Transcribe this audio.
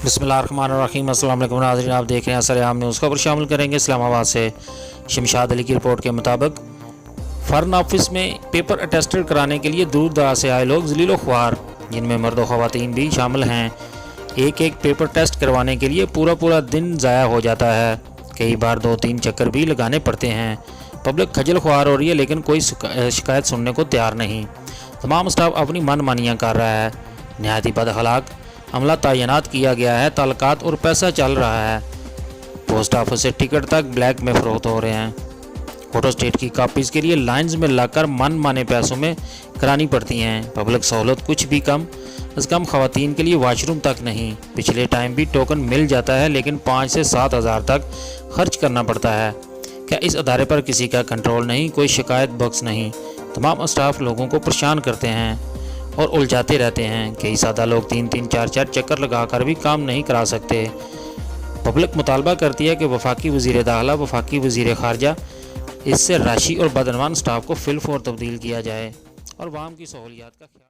بسم اللہ الرحمن الرحیم۔ السلام علیکم ناظرین، آپ دیکھ رہے ہیں اثر عام نیوز۔ خبر شامل کریں گے اسلام آباد سے۔ شمشاد علی کی رپورٹ کے مطابق فارن آفس میں پیپر اٹیسٹڈ کرانے کے لیے دور دراز سے آئے لوگ ذلیل و خوار، جن میں مرد و خواتین بھی شامل ہیں۔ ایک پیپر ٹیسٹ کروانے کے لیے پورا دن ضائع ہو جاتا ہے، کئی بار 2-3 چکر بھی لگانے پڑتے ہیں۔ پبلک کھجل خوار ہو رہی ہے، لیکن کوئی شکایت سننے کو تیار نہیں۔ تمام اسٹاف اپنی من مانیاں کر رہا ہے۔ نہایت ہی بد اخلاق عملہ تعینات کیا گیا ہے، تعلقات اور پیسہ چل رہا ہے۔ پوسٹ آفس سے ٹکٹ تک بلیک میں فروخت ہو رہے ہیں۔ فوٹو اسٹیٹ کی کاپیز کے لیے لائنز میں لگ کر من مانے پیسوں میں کرانی پڑتی ہیں۔ پبلک سہولت کچھ بھی کم از کم خواتین کے لیے واش روم تک نہیں۔ پچھلے ٹائم بھی ٹوکن مل جاتا ہے، لیکن 5 سے 7 ہزار تک خرچ کرنا پڑتا ہے۔ کیا اس ادارے پر کسی کا کنٹرول نہیں؟ کوئی شکایت باکس نہیں؟ تمام اسٹاف لوگوں کو پریشان کرتے ہیں اور الجھاتے رہتے ہیں۔ کئی سادہ لوگ 3-3 4-4 چکر لگا کر بھی کام نہیں کرا سکتے۔ پبلک مطالبہ کرتی ہے کہ وفاقی وزیر داخلہ، وفاقی وزیر خارجہ اس سے راشی اور بدعنوان سٹاف کو فی الفور تبدیل کیا جائے اور عوام کی سہولیات کا خیال